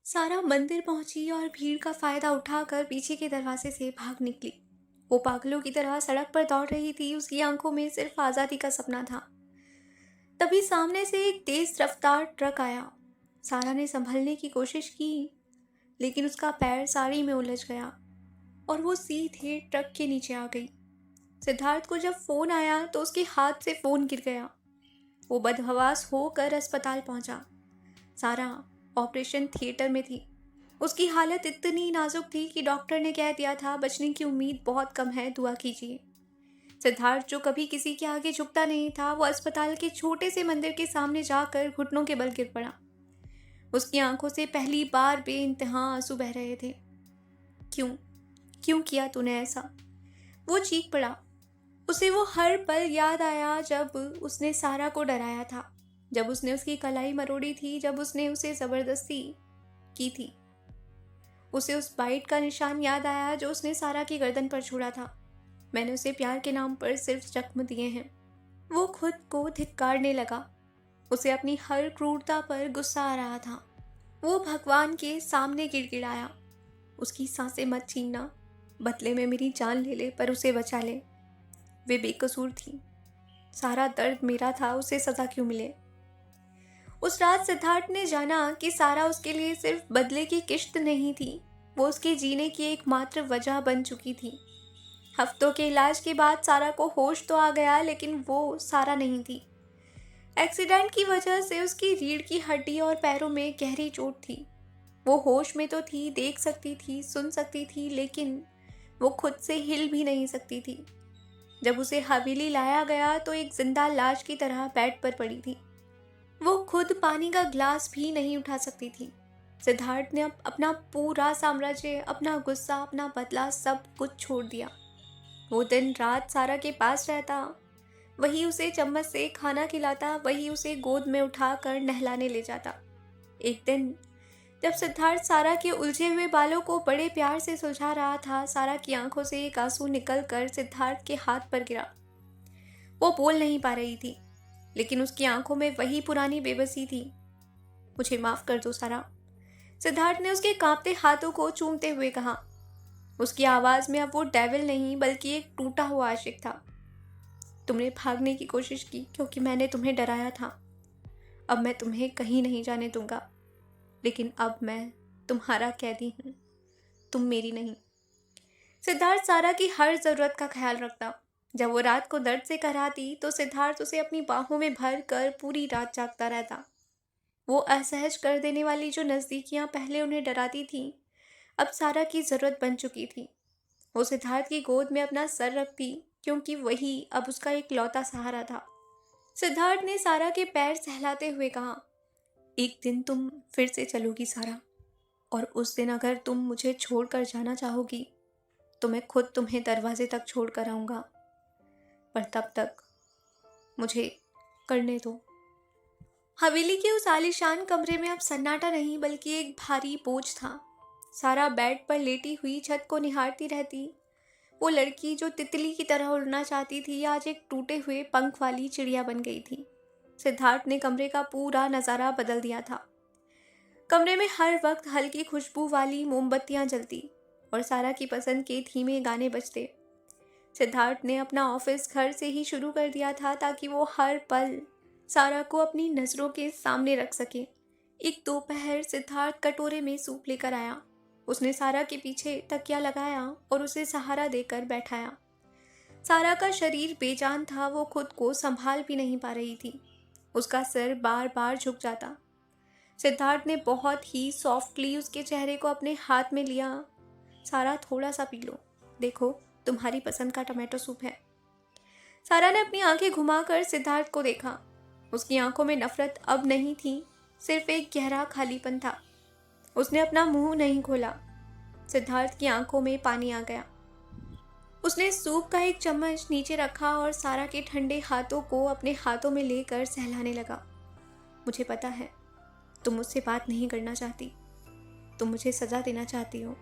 सारा मंदिर पहुंची और भीड़ का फायदा उठाकर पीछे के दरवाजे से भाग निकली। वो पागलों की तरह सड़क पर दौड़ रही थी, उसकी आंखों में सिर्फ आजादी का सपना था। तभी सामने से एक तेज रफ्तार ट्रक आया। सारा ने संभलने की कोशिश की, लेकिन उसका पैर साड़ी में उलझ गया और वो सीधे ट्रक के नीचे आ गई। सिद्धार्थ को जब फोन आया तो उसके हाथ से फोन गिर गया। वो बदहवास होकर अस्पताल पहुंचा। सारा ऑपरेशन थिएटर में थी। उसकी हालत इतनी नाजुक थी कि डॉक्टर ने कह दिया था बचने की उम्मीद बहुत कम है, दुआ कीजिए। सिद्धार्थ, जो कभी किसी के आगे झुकता नहीं था, वो अस्पताल के छोटे से मंदिर के सामने जाकर घुटनों के बल गिर पड़ा। उसकी आंखों से पहली बार बेइंतहा आंसू बह रहे थे। क्यों क्यों किया तूने ऐसा? वो चीख पड़ा। उसे वो हर पल याद आया जब उसने सारा को डराया था, जब उसने उसकी कलाई मरोड़ी थी, जब उसने उसे जबरदस्ती की थी। उसे उस बाइट का निशान याद आया जो उसने सारा की गर्दन पर छोड़ा था। मैंने उसे प्यार के नाम पर सिर्फ जख्म दिए हैं। वो खुद को धिक्कारने लगा। उसे अपनी हर क्रूरता पर गुस्सा आ रहा था। वो भगवान के सामने गिड़गिड़ाया, उसकी सांसें मत छीनना, बदले में मेरी जान ले ले, पर उसे बचा ले। वे बेकसूर थी। सारा दर्द मेरा था, उसे सजा क्यों मिले? उस रात सिद्धार्थ ने जाना कि सारा उसके लिए सिर्फ बदले की किश्त नहीं थी, वो उसके जीने की एकमात्र वजह बन चुकी थी। हफ्तों के इलाज के बाद सारा को होश तो आ गया, लेकिन वो सारा नहीं थी। एक्सीडेंट की वजह से उसकी रीढ़ की हड्डी और पैरों में गहरी चोट थी। वो होश में तो थी, देख सकती थी, सुन सकती थी, लेकिन वो खुद से हिल भी नहीं सकती थी। जब उसे हवेली लाया गया तो एक जिंदा लाश की तरह बेड पर पड़ी थी। वो खुद पानी का ग्लास भी नहीं उठा सकती थी। सिद्धार्थ ने अपना पूरा साम्राज्य, अपना गुस्सा, अपना बदला, सब कुछ छोड़ दिया। वो दिन रात सारा के पास रहता, वही उसे चम्मच से खाना खिलाता, वही उसे गोद में उठाकर नहलाने ले जाता। एक दिन जब सिद्धार्थ सारा के उलझे हुए बालों को बड़े प्यार से सुलझा रहा था, सारा की आंखों से एक आंसू निकलकर सिद्धार्थ के हाथ पर गिरा। वो बोल नहीं पा रही थी, लेकिन उसकी आंखों में वही पुरानी बेबसी थी। मुझे माफ कर दो सारा, सिद्धार्थ ने उसके कांपते हाथों को चूमते हुए कहा। उसकी आवाज में अब वो डेविल नहीं, बल्कि एक टूटा हुआ आशिक था। तुमने भागने की कोशिश की क्योंकि मैंने तुम्हें डराया था। अब मैं तुम्हें कहीं नहीं जाने दूंगा, लेकिन अब मैं तुम्हारा कैदी हूं, तुम मेरी नहीं। सिद्धार्थ सारा की हर जरूरत का ख्याल रखता। जब वो रात को दर्द से कराती तो सिद्धार्थ उसे अपनी बाहों में भर कर पूरी रात जागता रहता। वो असहज कर देने वाली जो नज़दीकियां पहले उन्हें डराती थीं, अब सारा की ज़रूरत बन चुकी थी। वो सिद्धार्थ की गोद में अपना सर रखती, क्योंकि वही अब उसका एक लौता सहारा था। सिद्धार्थ ने सारा के पैर सहलाते हुए कहा, एक दिन तुम फिर से चलोगी सारा, और उस दिन अगर तुम मुझे छोड़कर जाना चाहोगी तो मैं खुद तुम्हें दरवाजे तक छोड़ कर आऊँगा, पर तब तक मुझे करने दो। हवेली के उस आलीशान कमरे में अब सन्नाटा नहीं, बल्कि एक भारी बोझ था। सारा बेड पर लेटी हुई छत को निहारती रहती। वो लड़की जो तितली की तरह उड़ना चाहती थी, आज एक टूटे हुए पंख वाली चिड़िया बन गई थी। सिद्धार्थ ने कमरे का पूरा नज़ारा बदल दिया था। कमरे में हर वक्त हल्की खुशबू वाली मोमबत्तियां जलती और सारा की पसंद के धीमे गाने बजते। सिद्धार्थ ने अपना ऑफिस घर से ही शुरू कर दिया था, ताकि वो हर पल सारा को अपनी नज़रों के सामने रख सके। एक दोपहर सिद्धार्थ कटोरे में सूप लेकर आया। उसने सारा के पीछे तकिया लगाया और उसे सहारा देकर बैठाया। सारा का शरीर बेजान था, वो खुद को संभाल भी नहीं पा रही थी। उसका सिर बार बार झुक जाता। सिद्धार्थ ने बहुत ही सॉफ्टली उसके चेहरे को अपने हाथ में लिया। सारा, थोड़ा सा पी लो, देखो तुम्हारी पसंद का टमाटो सूप है। सारा ने अपनी आंखें घुमाकर सिद्धार्थ को देखा। उसकी आंखों में नफरत अब नहीं थी, सिर्फ एक गहरा खालीपन था। उसने अपना मुंह नहीं खोला। सिद्धार्थ की आंखों में पानी आ गया। उसने सूप का एक चम्मच नीचे रखा और सारा के ठंडे हाथों को अपने हाथों में लेकर सहलाने लगा। मुझे पता है तुम मुझसे बात नहीं करना चाहती, तुम मुझे सजा देना चाहती हो,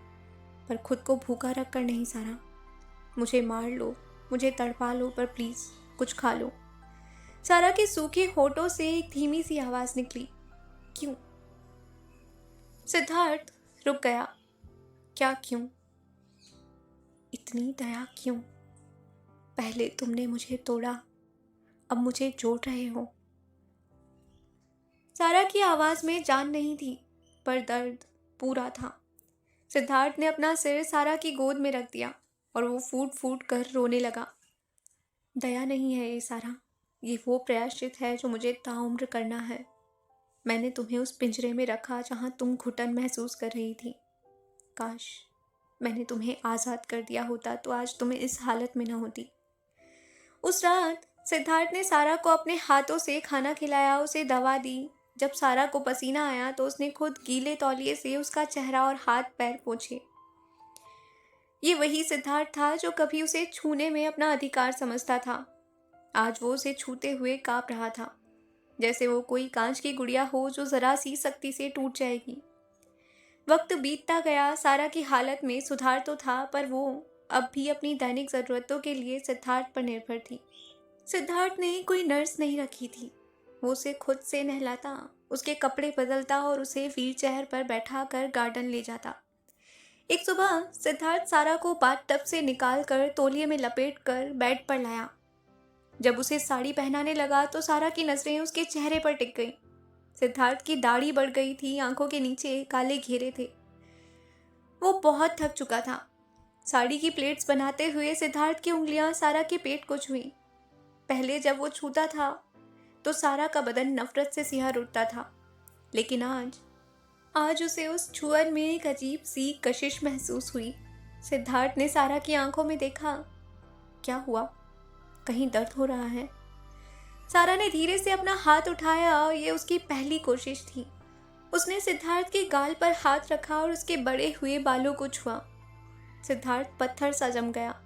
पर खुद को भूखा रख कर नहीं सारा। मुझे मार लो, मुझे तड़पा लो, पर प्लीज कुछ खा लो। सारा के सूखे होठों से एक धीमी सी आवाज निकली, क्यों? सिद्धार्थ रुक गया। क्या क्यों? इतनी दया क्यों? पहले तुमने मुझे तोड़ा, अब मुझे जोड़ रहे हो। सारा की आवाज में जान नहीं थी, पर दर्द पूरा था। सिद्धार्थ ने अपना सिर सारा की गोद में रख दिया और वो फूट फूट कर रोने लगा। दया नहीं है ये सारा, ये वो प्रायश्चित है जो मुझे ताउम्र करना है। मैंने तुम्हें उस पिंजरे में रखा जहां तुम घुटन महसूस कर रही थी। काश मैंने तुम्हें आज़ाद कर दिया होता तो आज तुम इस हालत में न होती। उस रात सिद्धार्थ ने सारा को अपने हाथों से खाना खिलाया, उसे दवा दी। जब सारा को पसीना आया तो उसने खुद गीले तौलिए से उसका चेहरा और हाथ पैर पोंछे। ये वही सिद्धार्थ था जो कभी उसे छूने में अपना अधिकार समझता था। आज वो उसे छूते हुए कांप रहा था, जैसे वो कोई कांच की गुड़िया हो जो जरा सी सख्ती से टूट जाएगी। वक्त बीतता गया, सारा की हालत में सुधार तो था, पर वो अब भी अपनी दैनिक ज़रूरतों के लिए सिद्धार्थ पर निर्भर थी। सिद्धार्थ ने कोई नर्स नहीं रखी थी। वो उसे खुद से नहलाता, उसके कपड़े बदलता और उसे व्हीलचेयर पर बैठा कर गार्डन ले जाता। एक सुबह सिद्धार्थ सारा को बाथटब से निकाल कर तौलिए में लपेट कर बेड पर लाया। जब उसे साड़ी पहनाने लगा तो सारा की नजरें उसके चेहरे पर टिक गईं। सिद्धार्थ की दाढ़ी बढ़ गई थी, आंखों के नीचे काले घेरे थे। वो बहुत थक चुका था। साड़ी की प्लेट्स बनाते हुए सिद्धार्थ की उंगलियां सारा के पेट को छुईं। पहले जब वो छूता था तो सारा का बदन नफरत से सिहर उठता था, लेकिन आज उसे उस छुअन में एक अजीब सी कशिश महसूस हुई। सिद्धार्थ ने सारा की आंखों में देखा। क्या हुआ? कहीं दर्द हो रहा है? सारा ने धीरे से अपना हाथ उठाया और ये उसकी पहली कोशिश थी। उसने सिद्धार्थ के गाल पर हाथ रखा और उसके बड़े हुए बालों को छुआ। सिद्धार्थ पत्थर सा जम गया।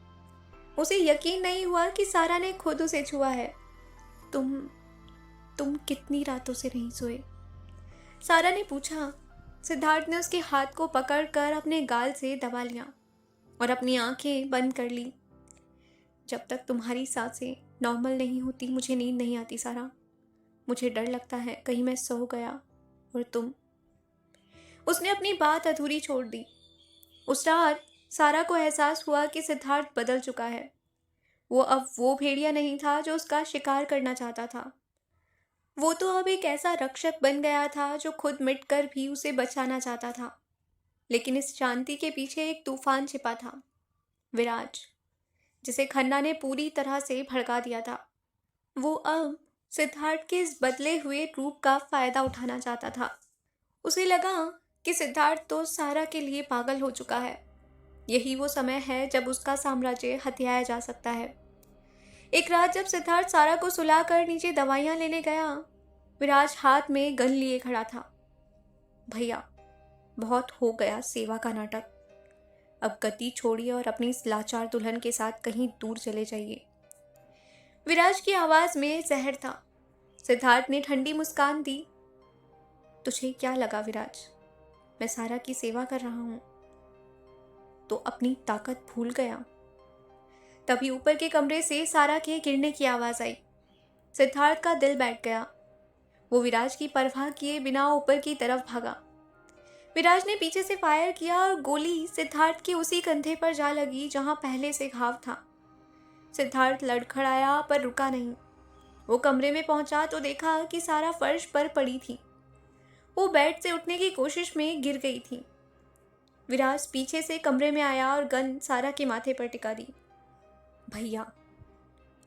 उसे यकीन नहीं हुआ कि सारा ने खुद उसे छुआ है। तुम कितनी रातों से नहीं सोए? सारा ने पूछा। सिद्धार्थ ने उसके हाथ को पकड़कर अपने गाल से दबा लिया और अपनी आंखें बंद कर ली। जब तक तुम्हारी सांसें नॉर्मल नहीं होती मुझे नींद नहीं आती सारा। मुझे डर लगता है कहीं मैं सो गया और तुम। उसने अपनी बात अधूरी छोड़ दी। उस रात सारा को एहसास हुआ कि सिद्धार्थ बदल चुका है। वो अब वो भेड़िया नहीं था जो उसका शिकार करना चाहता था। वो तो अब एक ऐसा रक्षक बन गया था जो खुद मिटकर भी उसे बचाना चाहता था। लेकिन इस शांति के पीछे एक तूफान छिपा था, विराज, जिसे खन्ना ने पूरी तरह से भड़का दिया था। वो अब सिद्धार्थ के इस बदले हुए रूप का फायदा उठाना चाहता था। उसे लगा कि सिद्धार्थ तो सारा के लिए पागल हो चुका है। यही वो समय है जब उसका साम्राज्य हथियाया जा सकता है। एक रात जब सिद्धार्थ सारा को सुलाकर नीचे दवाइयां लेने गया, विराज हाथ में गन लिए खड़ा था। भैया, बहुत हो गया सेवा का नाटक। अब गति छोड़िए और अपनी इस लाचार दुल्हन के साथ कहीं दूर चले जाइए। विराज की आवाज में जहर था। सिद्धार्थ ने ठंडी मुस्कान दी। तुझे क्या लगा विराज? मैं सारा की सेवा कर रहा हूं तो अपनी ताकत भूल गया? तभी ऊपर के कमरे से सारा के गिरने की आवाज आई। सिद्धार्थ का दिल बैठ गया। वो विराज की परवाह किए बिना ऊपर की तरफ भागा। विराज ने पीछे से फायर किया और गोली सिद्धार्थ के उसी कंधे पर जा लगी जहां पहले से घाव था। सिद्धार्थ लड़खड़ाया पर रुका नहीं। वो कमरे में पहुंचा तो देखा कि सारा फर्श पर पड़ी थी। वो बेड से उठने की कोशिश में गिर गई थी। विराज पीछे से कमरे में आया और गन सारा के माथे पर टिका दी। भैया,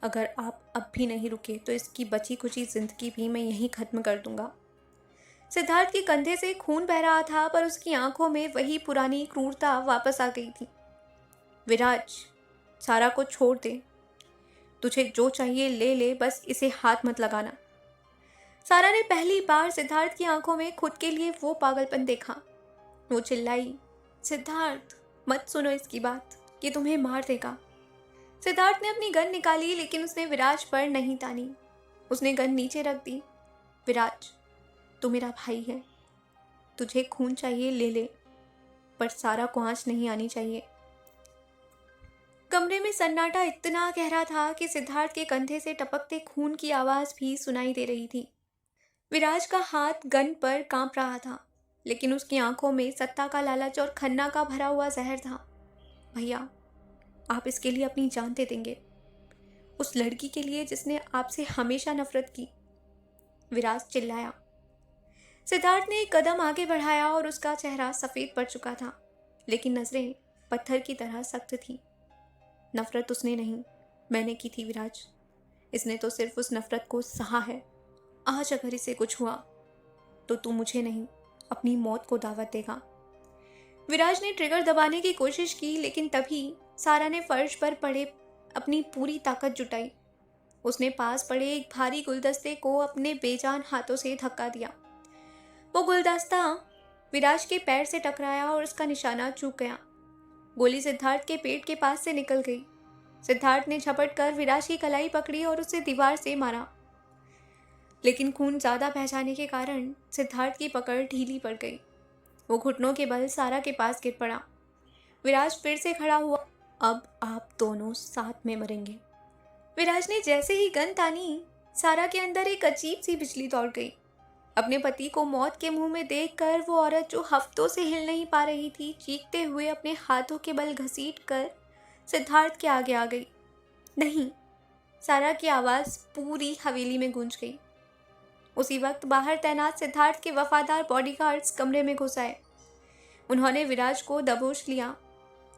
अगर आप अब भी नहीं रुके तो इसकी बची खुची जिंदगी भी मैं यहीं खत्म कर दूंगा। सिद्धार्थ के कंधे से खून बह रहा था, पर उसकी आंखों में वही पुरानी क्रूरता वापस आ गई थी। विराज, सारा को छोड़ दे। तुझे जो चाहिए ले ले, बस इसे हाथ मत लगाना। सारा ने पहली बार सिद्धार्थ की आंखों में खुद के लिए वो पागलपन देखा। वो चिल्लाई, सिद्धार्थ, मत सुनो इसकी बात, ये तुम्हें मार देगा। सिद्धार्थ ने अपनी गन निकाली, लेकिन उसने विराज पर नहीं तानी। उसने गन नीचे रख दी। विराज, तू मेरा भाई है। तुझे खून चाहिए ले ले, पर सारा को आंच नहीं आनी चाहिए। कमरे में सन्नाटा इतना गहरा था कि सिद्धार्थ के कंधे से टपकते खून की आवाज भी सुनाई दे रही थी। विराज का हाथ गन पर कांप रहा था। लेकिन उसकी आंखों में सत्ता का लालच और खन्ना का भरा हुआ जहर था। भैया, आप इसके लिए अपनी जान दे देंगे, उस लड़की के लिए जिसने आपसे हमेशा नफरत की, विराज चिल्लाया। सिद्धार्थ ने एक कदम आगे बढ़ाया और उसका चेहरा सफेद पड़ चुका था, लेकिन नजरें पत्थर की तरह सख्त थी। नफरत उसने नहीं, मैंने की थी विराज। इसने तो सिर्फ उस नफरत को सहा है। आज अगर इसे कुछ हुआ तो तू मुझे नहीं, अपनी मौत को दावत देगा। विराज ने ट्रिगर दबाने की कोशिश की, लेकिन तभी सारा ने फर्श पर पड़े अपनी पूरी ताकत जुटाई। उसने पास पड़े एक भारी गुलदस्ते को अपने बेजान हाथों से धक्का दिया। वो गुलदस्ता विराज के पैर से टकराया और उसका निशाना चूक गया। गोली सिद्धार्थ के पेट के पास से निकल गई। सिद्धार्थ ने झपट कर विराज की कलाई पकड़ी और उसे दीवार से मारा, लेकिन खून ज्यादा बह जाने के कारण सिद्धार्थ की पकड़ ढीली पड़ गई। वो घुटनों के बल सारा के पास गिर पड़ा। विराज फिर से खड़ा हुआ। अब आप दोनों साथ में मरेंगे। विराज ने जैसे ही गन तानी, सारा के अंदर एक अजीब सी बिजली दौड़ गई। अपने पति को मौत के मुंह में देखकर वो औरत जो हफ्तों से हिल नहीं पा रही थी, चीखते हुए अपने हाथों के बल घसीट कर सिद्धार्थ के आगे आ गई। नहीं, सारा की आवाज पूरी हवेली में गूंज गई। उसी वक्त बाहर तैनात सिद्धार्थ के वफादार बॉडीगार्ड्स कमरे में घुस आए। उन्होंने विराज को दबोच लिया।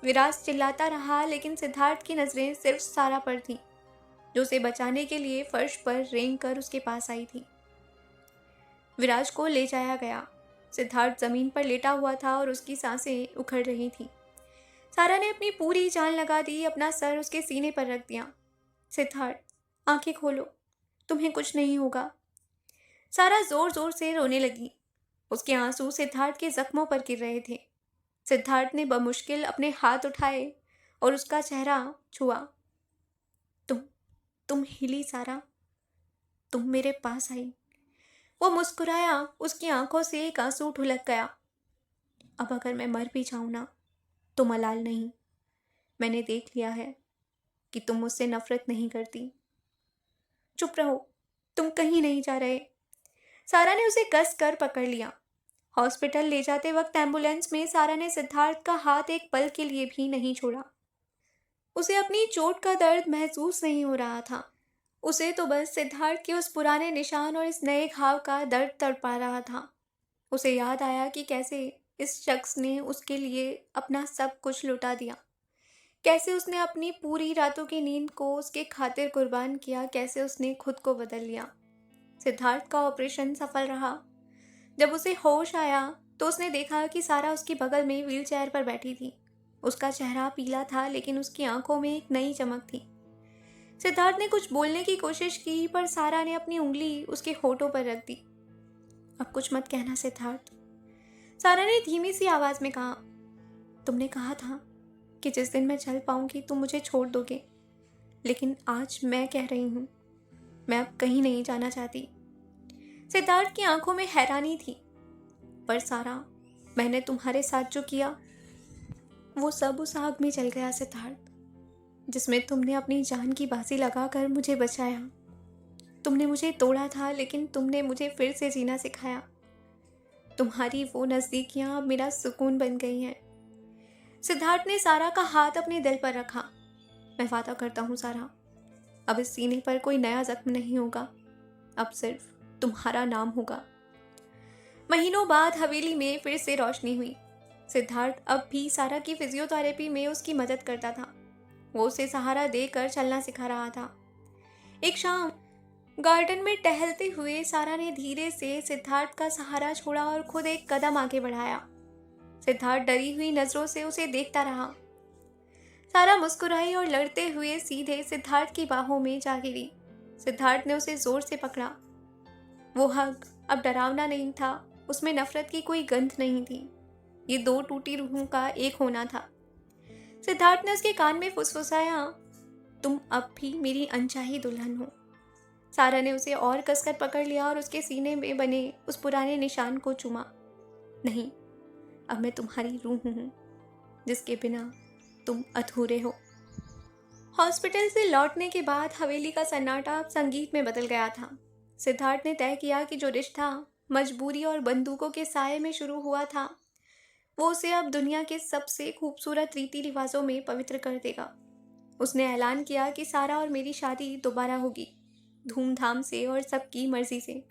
विराज चिल्लाता रहा, लेकिन सिद्धार्थ की नजरें सिर्फ सारा पर थीं, जो उसे बचाने के लिए फर्श पर रेंग कर उसके पास आई थी। विराज को ले जाया गया। सिद्धार्थ जमीन पर लेटा हुआ था और उसकी सांसें उखड़ रही थीं। सारा ने अपनी पूरी जान लगा दी, अपना सर उसके सीने पर रख दिया। सिद्धार्थ, आंखें खोलो, तुम्हें कुछ नहीं होगा। सारा जोर जोर से रोने लगी। उसके आंसू सिद्धार्थ के जख्मों पर गिर रहे थे। सिद्धार्थ ने बमुश्किल अपने हाथ उठाए और उसका चेहरा छुआ। तुम हिली सारा, तुम मेरे पास आई। वो मुस्कुराया, उसकी आंखों से एक आंसू ढुलक गया। अब अगर मैं मर भी जाऊं ना, तो मलाल नहीं। मैंने देख लिया है कि तुम मुझसे नफरत नहीं करती। चुप रहो, तुम कहीं नहीं जा रहे। सारा ने उसे कस कर पकड़ लिया। हॉस्पिटल ले जाते वक्त एम्बुलेंस में सारा ने सिद्धार्थ का हाथ एक पल के लिए भी नहीं छोड़ा। उसे अपनी चोट का दर्द महसूस नहीं हो रहा था। उसे तो बस सिद्धार्थ के उस पुराने निशान और इस नए घाव का दर्द तड़पा रहा था। उसे याद आया कि कैसे इस शख्स ने उसके लिए अपना सब कुछ लुटा दिया, कैसे उसने अपनी पूरी रातों की नींद को उसके खातिर कुर्बान किया, कैसे उसने खुद को बदल लिया। सिद्धार्थ का ऑपरेशन सफल रहा। जब उसे होश आया तो उसने देखा कि सारा उसके बगल में व्हीलचेयर पर बैठी थी। उसका चेहरा पीला था, लेकिन उसकी आंखों में एक नई चमक थी। सिद्धार्थ ने कुछ बोलने की कोशिश की, पर सारा ने अपनी उंगली उसके होठों पर रख दी। अब कुछ मत कहना सिद्धार्थ, सारा ने धीमी सी आवाज में कहा। तुमने कहा था कि जिस दिन मैं चल पाऊंगी तुम मुझे छोड़ दोगे, लेकिन आज मैं कह रही हूं, मैं अब कहीं नहीं जाना चाहती। सिद्धार्थ की आंखों में हैरानी थी। पर सारा, मैंने तुम्हारे साथ जो किया वो सब उस आग में जल गया सिद्धार्थ, जिसमें तुमने अपनी जान की बाजी लगाकर मुझे बचाया। तुमने मुझे तोड़ा था, लेकिन तुमने मुझे फिर से जीना सिखाया। तुम्हारी वो नज़दीकियां अब मेरा सुकून बन गई हैं। सिद्धार्थ ने सारा का हाथ अपने दिल पर रखा। मैं वादा करता हूँ सारा, अब इस सीने पर कोई नया जख्म नहीं होगा, अब सिर्फ तुम्हारा नाम होगा। महीनों बाद हवेली में फिर से रोशनी हुई। सिद्धार्थ अब भी सारा की फिजियोथेरेपी में उसकी मदद करता था। वो उसे सहारा देकर चलना सिखा रहा था। एक शाम गार्डन में टहलते हुए सारा ने धीरे से सिद्धार्थ का सहारा छोड़ा और खुद एक कदम आगे बढ़ाया। सिद्धार्थ डरी हुई नजरों से उसे देखता रहा। सारा मुस्कुराई और लड़ते हुए सीधे सिद्धार्थ की बाहों में जा गिरी। सिद्धार्थ ने उसे जोर से पकड़ा। वो हग अब डरावना नहीं था, उसमें नफरत की कोई गंध नहीं थी। ये दो टूटी रूहों का एक होना था। सिद्धार्थ ने उसके कान में फुसफुसाया, तुम अब भी मेरी अनचाही दुल्हन हो। सारा ने उसे और कसकर पकड़ लिया और उसके सीने में बने उस पुराने निशान को चूमा। नहीं, अब मैं तुम्हारी रूह हूं, जिसके बिना तुम अधूरे हो। हॉस्पिटल से लौटने के बाद हवेली का सन्नाटा अब संगीत में बदल गया था। सिद्धार्थ ने तय किया कि जो रिश्ता मजबूरी और बंदूकों के साये में शुरू हुआ था, वो उसे अब दुनिया के सबसे खूबसूरत रीति रिवाजों में पवित्र कर देगा। उसने ऐलान किया कि सारा और मेरी शादी दोबारा होगी, धूमधाम से और सबकी मर्जी से।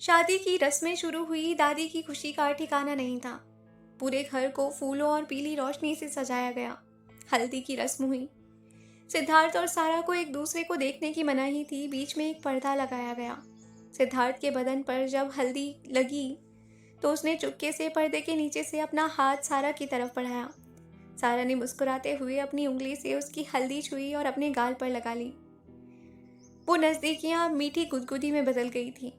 शादी की रस्में शुरू हुई। दादी की खुशी का ठिकाना नहीं था। पूरे घर को फूलों और पीली रोशनी से सजाया गया। हल्दी की रस्म हुई। सिद्धार्थ और सारा को एक दूसरे को देखने की मनाही थी। बीच में एक पर्दा लगाया गया। सिद्धार्थ के बदन पर जब हल्दी लगी तो उसने चुपके से पर्दे के नीचे से अपना हाथ सारा की तरफ बढ़ाया। सारा ने मुस्कुराते हुए अपनी उंगली से उसकी हल्दी छुई और अपने गाल पर लगा ली। वो नजदीकियां मीठी गुदगुदी में बदल गई थी।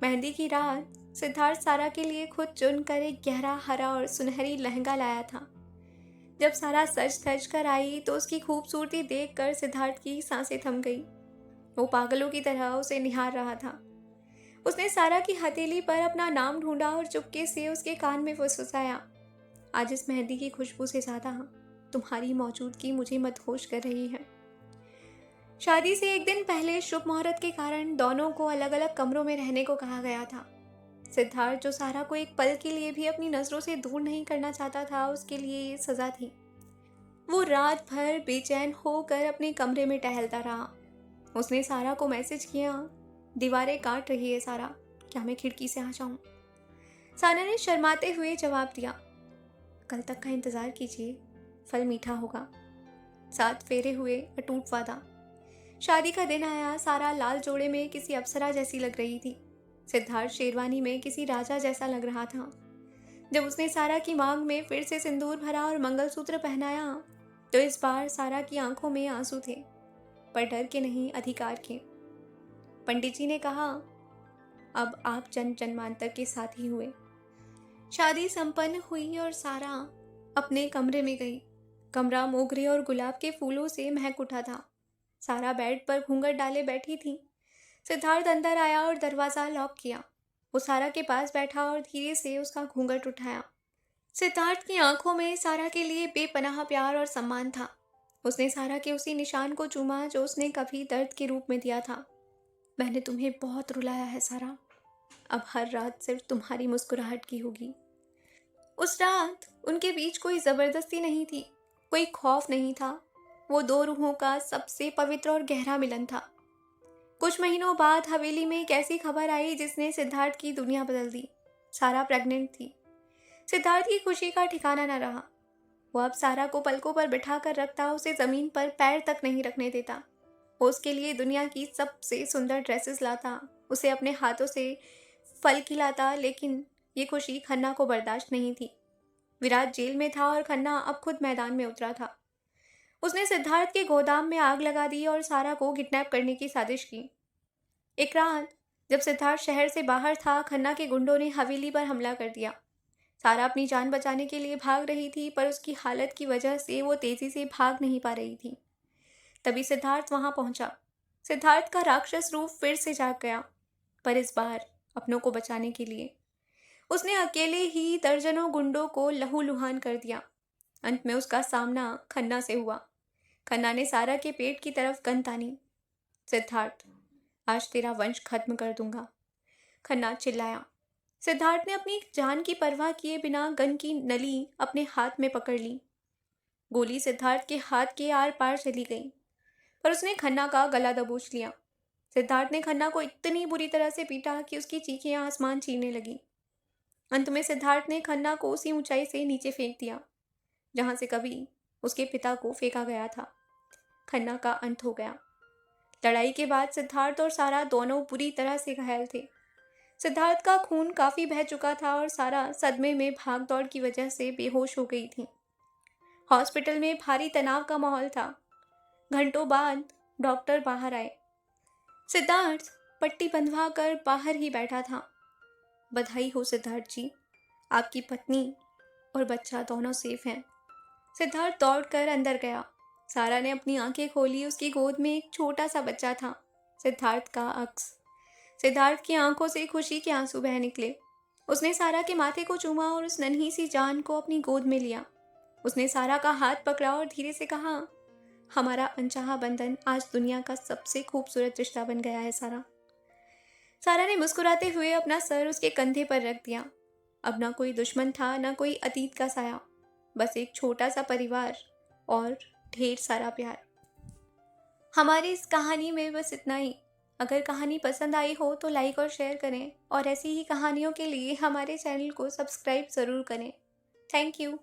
मेहंदी की रात सिद्धार्थ सारा के लिए खुद चुनकर एक गहरा हरा और सुनहरी लहंगा लाया था। जब सारा सज धज कर आई तो उसकी खूबसूरती देखकर सिद्धार्थ की सांसें थम गई। वो पागलों की तरह उसे निहार रहा था। उसने सारा की हथेली पर अपना नाम ढूंढा और चुपके से उसके कान में फुसफुसाया, आज इस मेहंदी की खुशबू से ज्यादा तुम्हारी मौजूदगी मुझे मदहोश कर रही है। शादी से एक दिन पहले शुभ मुहूर्त के कारण दोनों को अलग अलग कमरों में रहने को कहा गया था। सिद्धार्थ जो सारा को एक पल के लिए भी अपनी नजरों से दूर नहीं करना चाहता था, उसके लिए ये सजा थी। वो रात भर बेचैन होकर अपने कमरे में टहलता रहा। उसने सारा को मैसेज किया, दीवारें काट रही है सारा, क्या मैं खिड़की से आ जाऊं? सारा ने शर्माते हुए जवाब दिया, कल तक का इंतजार कीजिए, फल मीठा होगा। 7 फेरे हुए, अटूट वादा। शादी का दिन आया। सारा लाल जोड़े में किसी अप्सरा जैसी लग रही थी। सिद्धार्थ शेरवानी में किसी राजा जैसा लग रहा था। जब उसने सारा की मांग में फिर से सिंदूर भरा और मंगलसूत्र पहनाया तो इस बार सारा की आंखों में आंसू थे, पर डर के नहीं, अधिकार के। पंडित जी ने कहा, अब आप जन्म जन्मांतर के साथी हुए। शादी संपन्न हुई और सारा अपने कमरे में गई। कमरा मोगरे और गुलाब के फूलों से महक उठा था। सारा बेड पर घूंघट डाले बैठी थी। सिद्धार्थ अंदर आया और दरवाजा लॉक किया। वो सारा के पास बैठा और धीरे से उसका घूंघट उठाया। सिद्धार्थ की आंखों में सारा के लिए बेपनाह प्यार और सम्मान था। उसने सारा के उसी निशान को चूमा जो उसने कभी दर्द के रूप में दिया था। मैंने तुम्हें बहुत रुलाया है सारा, अब हर रात सिर्फ तुम्हारी मुस्कुराहट की होगी। उस रात उनके बीच कोई जबरदस्ती नहीं थी, कोई खौफ नहीं था। वो दो रूहों का सबसे पवित्र और गहरा मिलन था। कुछ महीनों बाद हवेली में एक ऐसी खबर आई जिसने सिद्धार्थ की दुनिया बदल दी। सारा प्रेग्नेंट थी। सिद्धार्थ की खुशी का ठिकाना न रहा। वो अब सारा को पलकों पर बिठा कर रखता, उसे जमीन पर पैर तक नहीं रखने देता। वो उसके लिए दुनिया की सबसे सुंदर ड्रेसेस लाता, उसे अपने हाथों से फल खिलाता, लेकिन ये खुशी खन्ना को बर्दाश्त नहीं थी। विराट जेल में था और खन्ना अब खुद मैदान में उतरा था। उसने सिद्धार्थ के गोदाम में आग लगा दी और सारा को किडनैप करने की साजिश की। एक रात जब सिद्धार्थ शहर से बाहर था, खन्ना के गुंडों ने हवेली पर हमला कर दिया। सारा अपनी जान बचाने के लिए भाग रही थी, पर उसकी हालत की वजह से वो तेजी से भाग नहीं पा रही थी। तभी सिद्धार्थ वहां पहुंचा। सिद्धार्थ का राक्षस रूप फिर से जाग गया, पर इस बार अपनों को बचाने के लिए। उसने अकेले ही दर्जनों गुंडों को लहूलुहान कर दिया। अंत में उसका सामना खन्ना से हुआ। खन्ना ने सारा के पेट की तरफ गन तानी। सिद्धार्थ, आज तेरा वंश खत्म कर दूंगा, खन्ना चिल्लाया। सिद्धार्थ ने अपनी जान की परवाह किए बिना गन की नली अपने हाथ में पकड़ ली। गोली सिद्धार्थ के हाथ के आर पार चली गई, पर उसने खन्ना का गला दबोच लिया। सिद्धार्थ ने खन्ना को इतनी बुरी तरह से पीटा कि उसकी चीखें आसमान छीनने लगी। अंत में सिद्धार्थ ने खन्ना को उसी ऊंचाई से नीचे फेंक दिया जहां से कभी उसके पिता को फेंका गया था। खन्ना का अंत हो गया। लड़ाई के बाद सिद्धार्थ और सारा दोनों बुरी तरह से घायल थे। सिद्धार्थ का खून काफी बह चुका था और सारा सदमे में भाग दौड़ की वजह से बेहोश हो गई थी। हॉस्पिटल में भारी तनाव का माहौल था। घंटों बाद डॉक्टर बाहर आए। सिद्धार्थ पट्टी बंधवा कर बाहर ही बैठा था। बधाई हो सिद्धार्थ जी, आपकी पत्नी और बच्चा दोनों सेफ हैं। सिद्धार्थ दौड़कर अंदर गया। सारा ने अपनी आंखें खोली। उसकी गोद में एक छोटा सा बच्चा था, सिद्धार्थ का अक्स। सिद्धार्थ की आंखों से खुशी के आंसू बह निकले। उसने सारा के माथे को चूमा और उस नन्ही सी जान को अपनी गोद में लिया। उसने सारा का हाथ पकड़ा और धीरे से कहा, हमारा अनचाहा बंधन आज दुनिया का सबसे खूबसूरत रिश्ता बन गया है सारा। सारा ने मुस्कुराते हुए अपना सर उसके कंधे पर रख दिया। अब ना कोई दुश्मन था, ना कोई अतीत का साया, बस एक छोटा सा परिवार और ढेर सारा प्यार। हमारी इस कहानी में बस इतना ही। अगर कहानी पसंद आई हो तो लाइक और शेयर करें, और ऐसी ही कहानियों के लिए हमारे चैनल को सब्सक्राइब ज़रूर करें। Thank you.